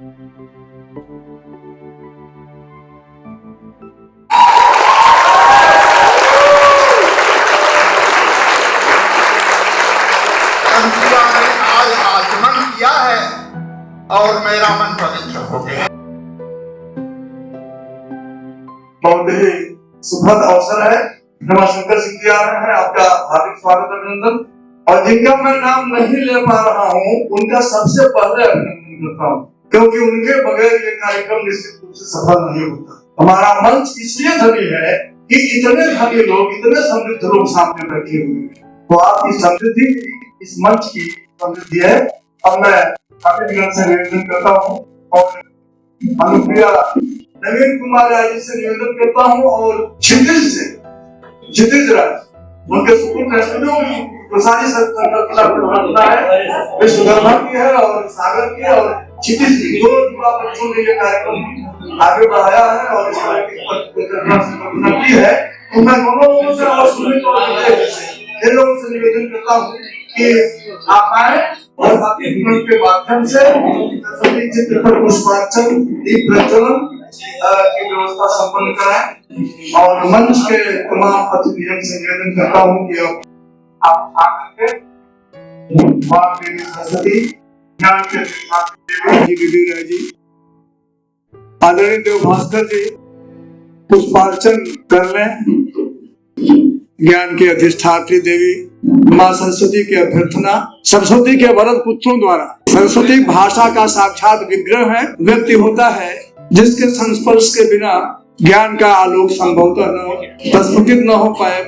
आज आचमन किया है और मेरा मन पवित्र हो गया। बहुत ही सुखद अवसर है। रमाशंकर सिंह जी आ रहे हैं, आपका हार्दिक स्वागत अभिनंदन। और जिनका मैं नाम नहीं ले पा रहा हूँ उनका सबसे पहले अभिनंदन करता हूँ, क्योंकि उनके बगैर ये कार्यक्रम निश्चित रूप से सफल नहीं होता। हमारा मंच इसलिए धनी है कि इतने धनी लोग, इतने समृद्ध लोग सामने बैठे हुए हैं। तो आपकी समृद्धि इस मंच की समृद्धि है। अब मैं अभिनंदन से निवेदन करता हूँ और अनुप्रिया नवीन कुमार राय जी से निवेदन करता हूँ और क्षितिज राज उनके सुपुत्र प्रसारी संकल्पना है, वे सुधर्मा की है और सागर की और क्षितिज की, दो युवा बच्चों ने ये कार्यक्रम आगे बढ़ाया है और इस संकल्पना की है। तो मैं दोनों लोगों से और सुमित और इन लोगों से निवेदन करता हूँ कि आप आए और आपके जीवन के माध्यम से सरस्वती चित्र पर पुष्पार्चन, दीप प्रज्वलन की व्यवस्था संपन्न कराएं। और मंच के तमाम अतिथियों से निवेदन करता हूँ कि आप आकर के मां देवी सरस्वती, ज्ञान के देवी विधि राय जी, आदरणीय देव भास्कर जी पुष्पार्चन कर लें। ज्ञान की अधिष्ठात्री देवी माँ सरस्वती की अभ्यर्थना, सरस्वती के वरद पुत्रों द्वारा, सरस्वती भाषा का साक्षात विग्रह है, व्यक्ति होता है जिसके संस्पर्श के बिना ज्ञान का आलोक संभवतः न हो, प्रस्फुटित न हो पाए।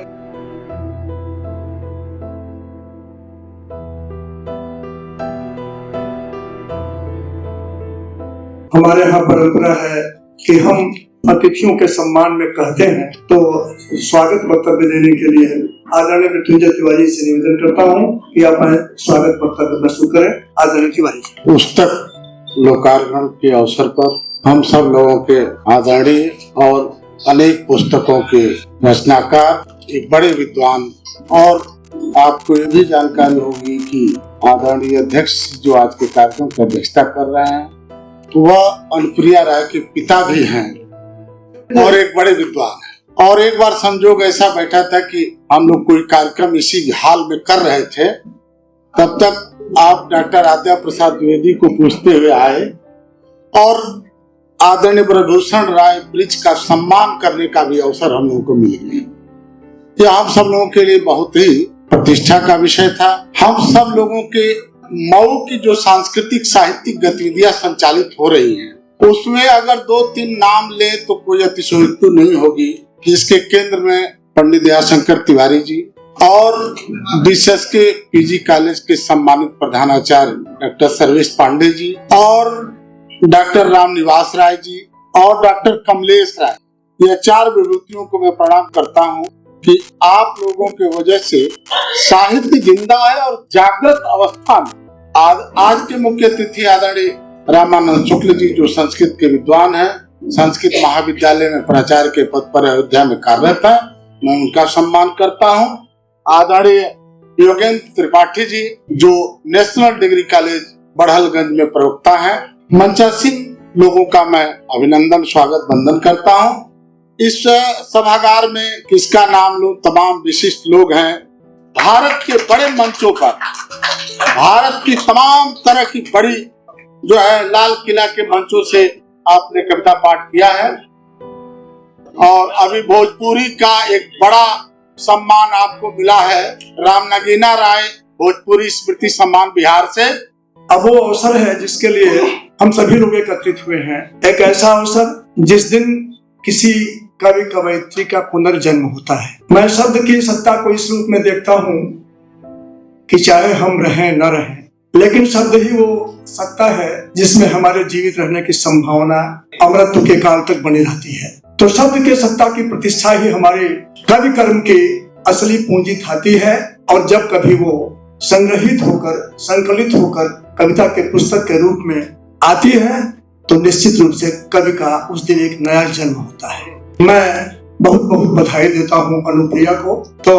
हमारे यहाँ परंपरा है कि हम अतिथियों के सम्मान में कहते हैं, तो स्वागत वक्तव्य देने के लिए आदरणीय मृत्युंजय तिवारी से निवेदन करता हूँ कि आप स्वागत वक्तव्य प्रस्तुत करें। आदरणीय तिवारी जी। पुस्तक लोकार्पण के अवसर पर हम सब लोगों के आदरणीय और अनेक पुस्तकों के रचनाकार, एक बड़े विद्वान, और आपको ये भी जानकारी होगी कि आदरणीय अध्यक्ष जो आज के कार्यक्रम की अध्यक्षता कर रहे हैं वह अनुप्रिया राय के पिता भी हैं और एक बड़े विद्वान हैं। और एक बार संजोग ऐसा बैठा था कि हम लोग कोई कार्यक्रम इसी हाल में कर रहे थे, तब तक आप डॉक्टर आद्या प्रसाद द्विवेदी को पूछते हुए आए और आदरणीय ब्रजभूषण राय ब्रिज का सम्मान करने का भी अवसर हम लोगों को मिल गया। यह हम सब लोगों के लिए बहुत ही प्रतिष्ठा का विषय था। हम सब लोगों के मऊ की जो सांस्कृतिक साहित्यिक गतिविधियां संचालित हो रही हैं, उसमें अगर 2-3 नाम ले तो कोई अतिशयोक्ति नहीं होगी कि इसके केंद्र में पंडित दयाशंकर तिवारी जी और बीएसएस के पीजी कॉलेज के सम्मानित प्रधानाचार्य डॉक्टर सर्वेश पांडे जी और डॉक्टर रामनिवास राय जी और डॉक्टर कमलेश राय, ये 4 विभूतियों को मैं प्रणाम करता हूँ कि आप लोगों के वजह से साहित्य जिंदा है और जागृत अवस्था में। आज के मुख्य अतिथि आदरणीय रामानंद शुक्ल जी जो संस्कृत के विद्वान हैं, संस्कृत महाविद्यालय में प्राचार्य के पद पर अयोध्या में कार्यरत है, मैं उनका सम्मान करता हूँ। आदरणीय योगेंद्र त्रिपाठी जी जो नेशनल डिग्री कॉलेज बढ़लगंज में प्रवक्ता हैं, मंचासीन लोगों का मैं अभिनंदन स्वागत वंदन करता हूँ। इस सभागार में किसका नाम लूं, तमाम विशिष्ट लोग हैं। भारत के बड़े मंचों पर भारत की तमाम तरह की बड़ी जो है लाल किला के मंचों से आपने कविता पाठ किया है और अभी भोजपुरी का एक बड़ा सम्मान आपको मिला है, राम नगीना राय भोजपुरी स्मृति सम्मान बिहार से। अब वो अवसर है जिसके लिए हम सभी लोग एकत्रित हुए हैं। एक ऐसा अवसर जिस दिन किसी कवि कवयित्री का पुनर्जन्म होता है। मैं शब्द की सत्ता को इस रूप में देखता हूँ कि चाहे हम रहें न रहें, लेकिन शब्द ही वो सत्ता है जिसमें हमारे जीवित रहने की संभावना अमरत्व के काल तक बनी रहती है। तो शब्द के सत्ता की प्रतिष्ठा ही हमारे कवि कर्म की असली पूंजी थाती है और जब कभी वो संग्रहित होकर, संकलित होकर कविता के पुस्तक के रूप में आती है तो निश्चित रूप से कवि का उस दिन एक नया जन्म होता है। मैं बहुत बहुत बधाई देता हूँ अनुप्रिया को। तो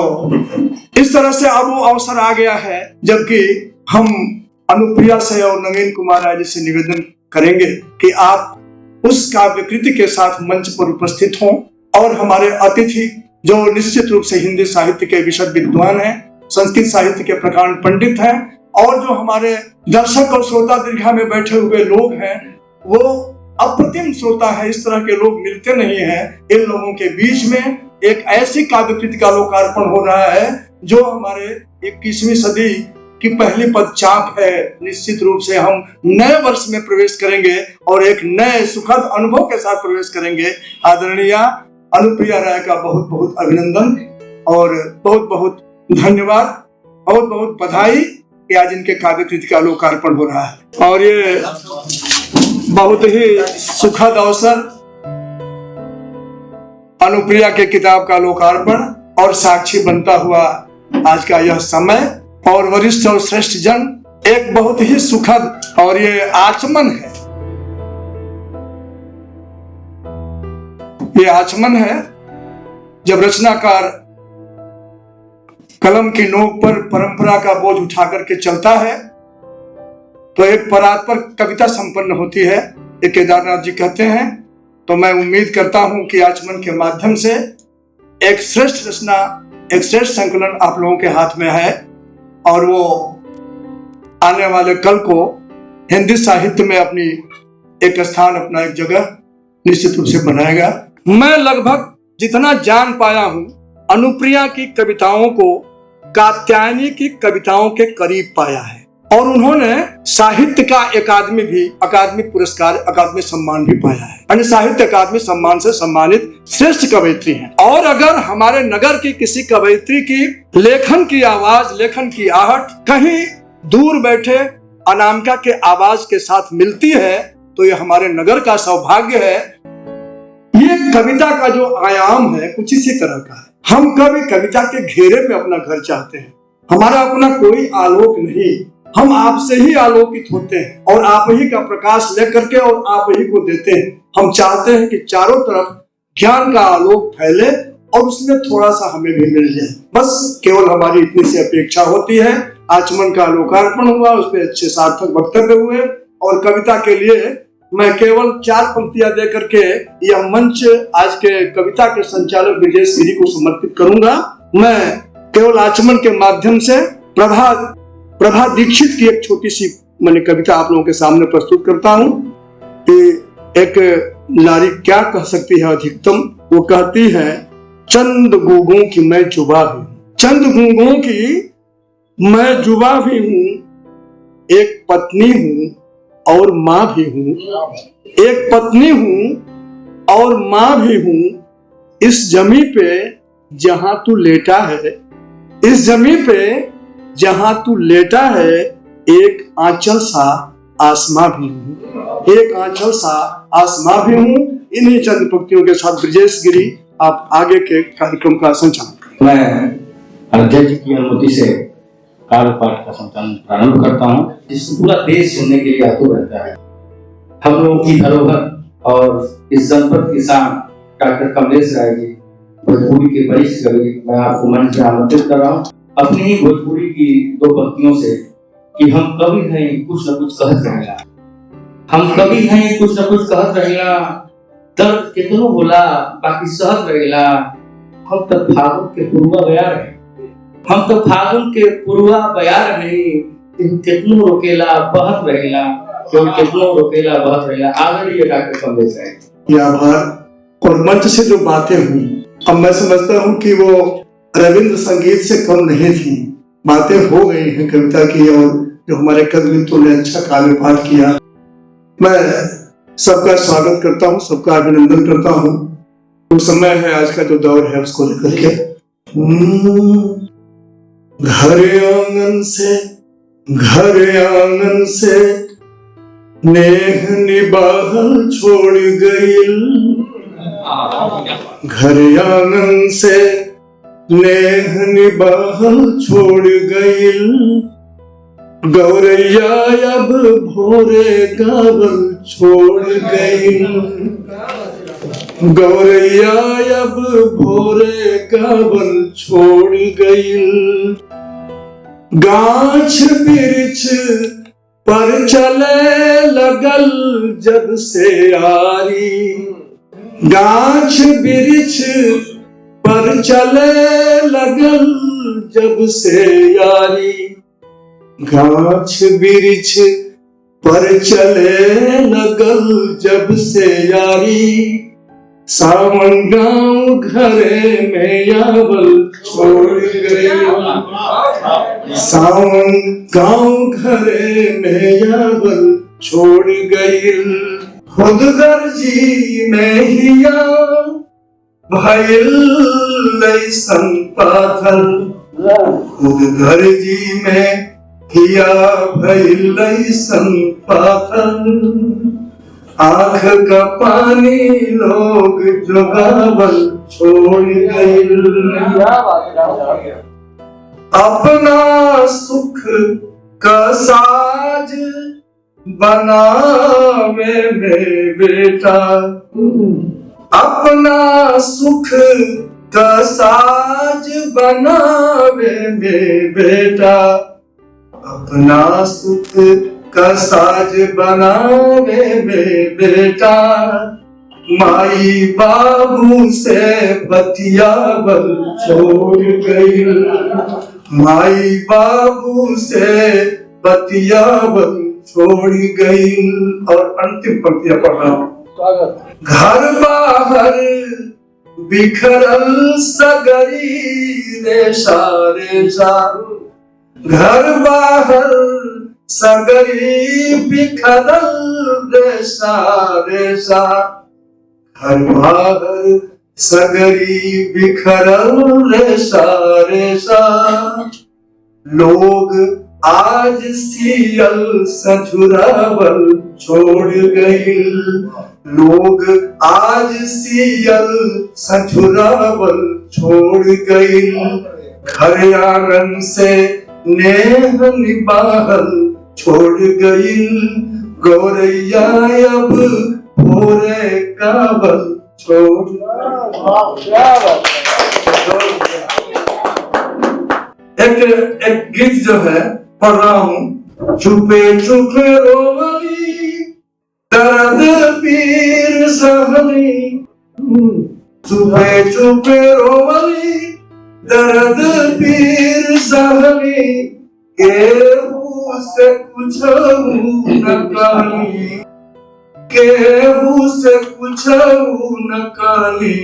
इस तरह से अब वो अवसर आ गया है जबकि हम अनुप्रिया से और नवीन कुमार राय जी से निवेदन करेंगे कि आप उस काव्यकृति के साथ मंच पर उपस्थित हों और हमारे अतिथि जो निश्चित रूप से हिंदी साहित्य के विशद विद्वान हैं, संस्कृत साहित्य के प्रकांड पंडित हैं, और जो हमारे दर्शक और श्रोता दीर्घा में बैठे हुए लोग हैं वो अप्रतिम श्रोता है। इस तरह के लोग मिलते नहीं हैं। इन लोगों के बीच में एक ऐसी काव्यकृति का लोकार्पण हो रहा है जो हमारे 21वीं सदी की पहली पदचाप है। निश्चित रूप से हम नए वर्ष में प्रवेश करेंगे और एक नए सुखद अनुभव के साथ प्रवेश करेंगे। आदरणीय अनुप्रिया राय का बहुत बहुत अभिनंदन और बहुत बहुत धन्यवाद, बहुत बहुत बधाई कि आज इनके काव्यकृति का लोकार्पण हो रहा है। और ये बहुत ही सुखद अवसर, अनुप्रिया के किताब का लोकार्पण और साक्षी बनता हुआ आज का यह समय और वरिष्ठ और श्रेष्ठ जन, एक बहुत ही सुखद और ये आचमन है। ये आचमन है जब रचनाकार कलम की नोक पर परंपरा का बोझ उठा करके चलता है तो एक परात्पर कविता संपन्न होती है, ये केदारनाथ जी कहते हैं। तो मैं उम्मीद करता हूं कि आचमन के माध्यम से एक श्रेष्ठ रचना, एक श्रेष्ठ संकलन आप लोगों के हाथ में है और वो आने वाले कल को हिंदी साहित्य में अपनी एक स्थान, अपना एक जगह निश्चित रूप से बनाएगा। मैं लगभग जितना जान पाया हूं अनुप्रिया की कविताओं को कात्यायनी की कविताओं के करीब पाया है और उन्होंने साहित्य का अकादमी पुरस्कार, अकादमी सम्मान भी पाया है, यानी साहित्य अकादमी सम्मान से सम्मानित श्रेष्ठ कवयित्री हैं। और अगर हमारे नगर की किसी कवयित्री की लेखन की आवाज, लेखन की आहट कहीं दूर बैठे अनामिका के आवाज के साथ मिलती है तो ये हमारे नगर का सौभाग्य है। ये कविता का जो आयाम है कुछ इसी तरह का है। हम कभी कविता के घेरे में अपना घर चाहते हैं, हमारा अपना कोई आलोक नहीं, हम आपसे ही आलोकित होते हैं और आप ही का प्रकाश लेकर के और आप ही को देते हैं। हम चाहते हैं कि चारों तरफ ज्ञान का आलोक फैले और उसमें थोड़ा सा हमें भी मिल जाए, बस केवल हमारी इतनी सी अपेक्षा होती है। आचमन का लोकार्पण हुआ, उसमें अच्छे सार्थक वक्तव्य हुए और कविता के लिए मैं केवल 4 पंक्तियां दे करके यह मंच आज के कविता के संचालक ब्रजेश गिरी को समर्पित करूंगा। मैं केवल आचमन के माध्यम से प्रभा दीक्षित की एक छोटी सी मैंने कविता आप लोगों के सामने प्रस्तुत करता हूं कि एक नारी क्या कह सकती है अधिकतम। वो कहती है, चंद गूंगों की मैं जुबा भी हूं, चंद गूंगों की मैं जुबा भी हूं, एक पत्नी हूं और माँ भी हूं, एक पत्नी हूं और माँ भी हूं। इस जमी पे जहां तू लेटा है, इस जमी पे जहां तू लेटा है, एक आंचल सा आसमां भी हूं, एक आंचल सा आसमां भी हूं। इन्हीं चंद पंक्तियों के साथ ब्रजेश गिरी आप आगे के कार्यक्रम का संचालन करें। मैं अध्यक्ष जी की अनुमति से काव्य पाठ का संचालन प्रारंभ करता हूँ, जिसको पूरा देश सुनने के लिए आतुर रहता है। हम लोगों की धरोहर और इस जनपद किसान डॉक्टर कमलेश राय जी, भोजपुरी के वरिष्ठ कवि, मैं आपको मंच में आमंत्रित कर रहा हूँ अपनी ही भोजपुरी की 2 पंक्तियों से कि हम कवि हैं कुछ न कुछ कहत रहेला, हम कवि हैं कुछ न कुछ कहत रहेला, दर्द कितनो होला बाकी सहत रहेला, हम तो फागुन के पूर्वा बयार है, हम तो फागुन के पूर्वा बयार नहीं, कितनो रोकेला बहत रहेला, कितनो रोकेला बहत रहेला। आदरणीय डॉक्टर कमलेश राय ये आभार। और मंच से जो बातें हुई, अब मैं समझता हूँ कि वो रविंद्र संगीत से कम नहीं थी, बातें हो गई हैं कविता की और जो हमारे कवित्वों ने अच्छा काव्य पाठ किया। मैं सबका स्वागत करता हूँ, सबका अभिनंदन करता हूँ। वो समय है आज का जो दौर है उसको लेकर के घर आंगन से नेह निबाहल छोड़ गई, घर आंगन से नेह निबाहल छोड़ गई, गौरैया अब भोरे गावल छोड़ गई, गौरैया अब भोरे गावल छोड़ गई, गाछ बिरछ पर चले लगल जब से यारी, गाछ बिरिछ पर चले लगल जब से यारी, गाछ बिरिछ पर चले लगल जब से यारी, सावन गाँव घरे में यावल छोड़ गई, सावन गाँव घरे में यावल छोड़ गई, खुद गर्जी में हिया भइल लैसन पाथल, खुद गर्जी में हिया भइल लैसन पाथल, आँख का पानी लोग जुगावल छोड़ गए, अपना सुख का साज बनावे में बेटा, अपना सुख का साज बनावे में बेटा, अपना सुख का साज बनावे में बेटा, माई बाबू से बतियावल छोड़ गई, माई बाबू से बतियावल छोड़ गई। और अंतिम पंक्तियां पढ़ रहा हूं। घर बाहर बिखरल सगरी रेशा रेशा, घर बाहर सगरी बिखरल रेशा रेशा, घर बाहर सगरी बिखरल रेशा रेशा, लोग आज सियल सझुरावल छोड़ गई, लोग आज सियल सझुरावल छोड़ गई, घर आंगन से नेह निभाल छोड़ गई, गौरैया अब भोरे कावल छोड़। एक गीत जो है पढ़ रहा हूँ। छुपे छुपे रोवली दर्द पीर सहनी, छुपे छुपे रोवली दर्द पीर सहनी, केहू से कुछऊ न कहनी, केहू से कुछऊ न कहनी,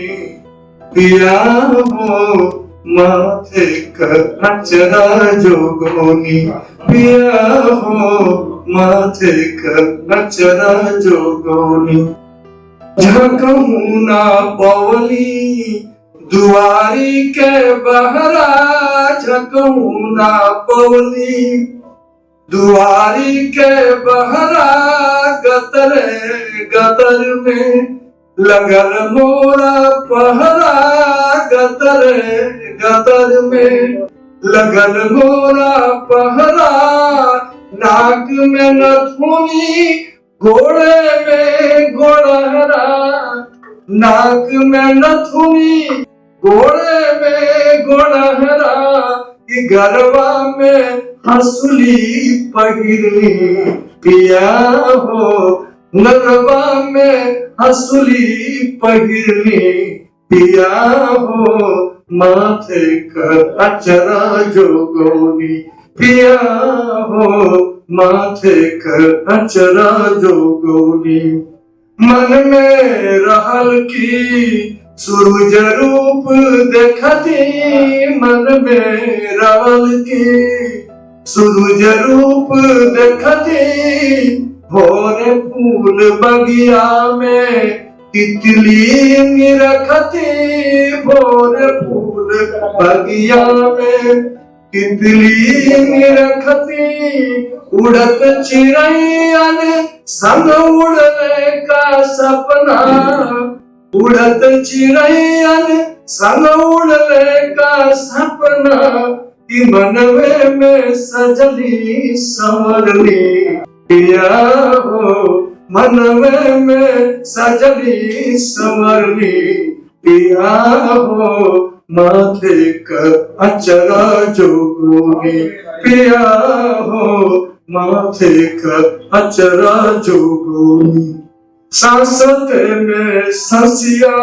पिया हो माथे का नचरा जोगोनी, पिया हो माथे का नचरा जोगोनी, झकहू ना पवली दुआरी के बहरा, झकहू ना पवली दुआरी के बहरा, गतरे गतर में लगल मोरा पहरा, गतरे गतर में लगल मोरा पहरा, नाक में नथुनी घोड़े में गोड़हरा, नाक में नथुनी घोड़े में गोड़हरा, कि गरबा में हंसुली पहिरनी, पिया हो गरबा में हंसुली पहिरनी, पिया हो माथे का अचरा जोगोनी, पिया हो माथे का अचरा जोगोनी, मन में रहल की सूरज रूप देखती, मन में रहल की सूरज रूप देखती, भोर फूल बगिया में तितली निरखती, भोर फूल बगिया में तितली निरखती, उड़त चिड़ैयन संग उड़ने का सपना, उड़त चिड़ैयन संग उड़ने का सपना, कि मनवे में सजली संवरली, पिया हो मनवे में सजली संवरली, पिया हो माथे का अचरा जोगोनी, पिया हो माथे का अचरा जोगोनी सांसते में ससिया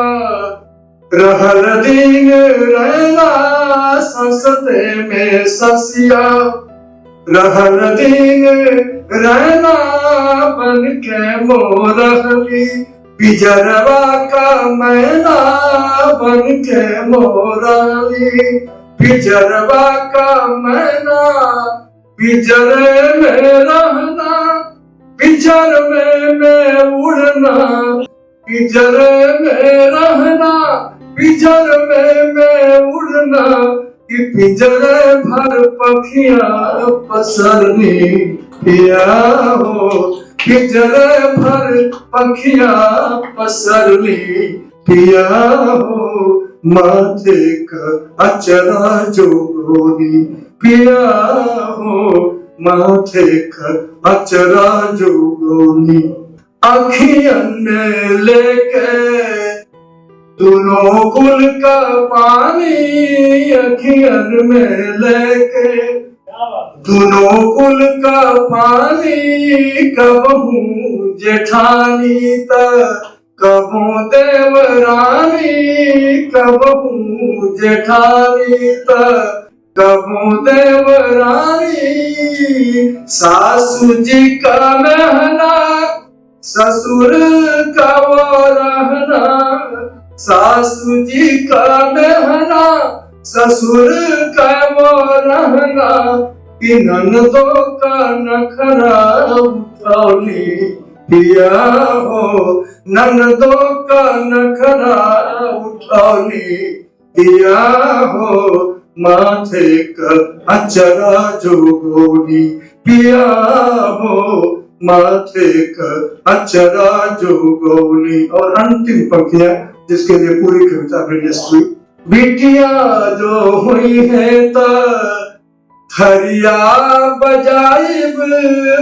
रहल दिन रहना सांसते में ससिया रहल दिन रहना बन के मोरहली पिजरवा का मैना बन के मोरहली पिजरवा का मैना पिजरे में रहना पिजर में मैं उड़ना पिजरे में रहना पिजर में मैं उड़ना कि पिंजरे भर पखिया पसरनी पिया हो पिंजरे भर पखिया पसरनी पिया हो माथे का अचरा जोगोनी पिया हो माथे का अचरा जोगोनी अखियन में लेके दोनों गुल का पानी अखियन में लेके दोनों गुल का पानी कबहू जेठानी कबहू देवरानी कबहू जेठानी कबहू देवरानी सासू जी का महना ससुर का वो रहना सासू जी का महना ससुर का वो रहना कि ननदों का नखरा उठौली पिया हो ननदों का नखरा उठौली पिया हो माथे का अचरा जोगोनी पिया हो माथे का अचरा जोगोनी। और अंतिम पंक्तियां जिसके लिए पूरी कविता प्रयास हुई। बिटिया जो हुई है तो थरिया बजाइब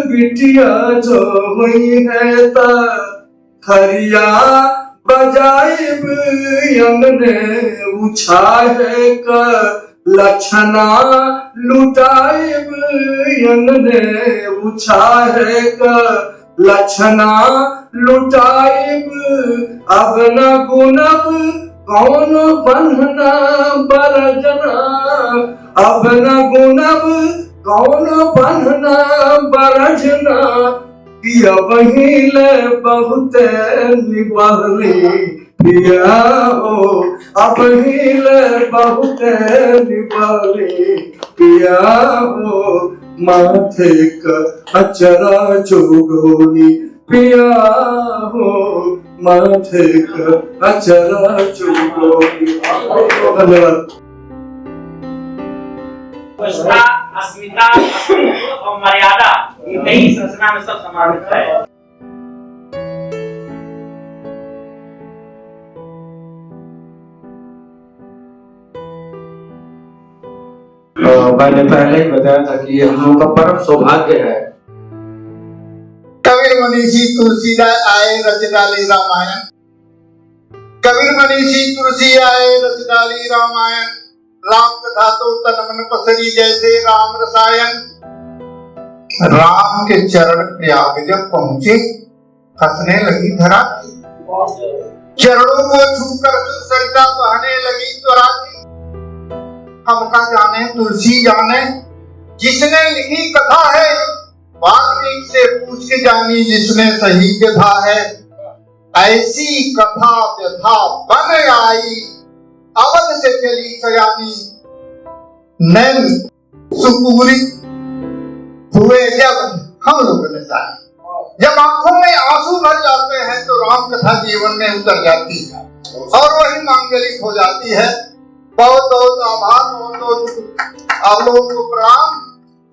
बिटिया जो हुई है तो थरिया बजाइब यमने उछाए का लक्षणा लुटाइब यमने उछाए का लक्षणा लुटाइब अब न गुनब कौन बंधना बरजना अब न गुनब कौन बंधना बरजना पिया बहिले बहुत निबहली पिया हो अब हिले बहुत निबहली पिया हो माथे का अचरा जोगोनी पिया हो माथे का अचरा जोगोनी। धन्यवाद। अस्मिता अस्तित्व और मर्यादा ये नई संरचना में सब समावित है। मैंने पहले ही बताया था कि ये हम लोगों का परम सौभाग्य है। कबीर मनीषी तुलसीदास आए रच डाली रामायण कबीर मनीषी तुलसी आए रच डाली रामायण राम कथा तो तन मन पसरी जैसे राम रसायन। राम के चरण प्रयाग जब पहुंचे हंसने लगी धरा चरणों को छूकर सरिता बहने लगी त्वरा हमका जाने तुलसी जाने जिसने लिखी कथा है वाल्मीकि से पूछ के जानी जिसने सही व्यथा है। ऐसी कथा व्यथा बन आई अवध से चली सयानी नैन सुपूरी हुए जब हम लोगों ने जानी। जब आंखों में आंसू भर जाते हैं तो राम कथा जीवन में उतर जाती है और वही मांगलिक हो जाती है। बहुत बहुत आभार बहुत बहुत आप लोगों को प्रणाम।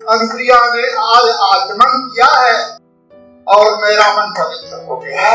अनुप्रिया ने आज आचमन किया है और मेरा मन पवित्र हो गया।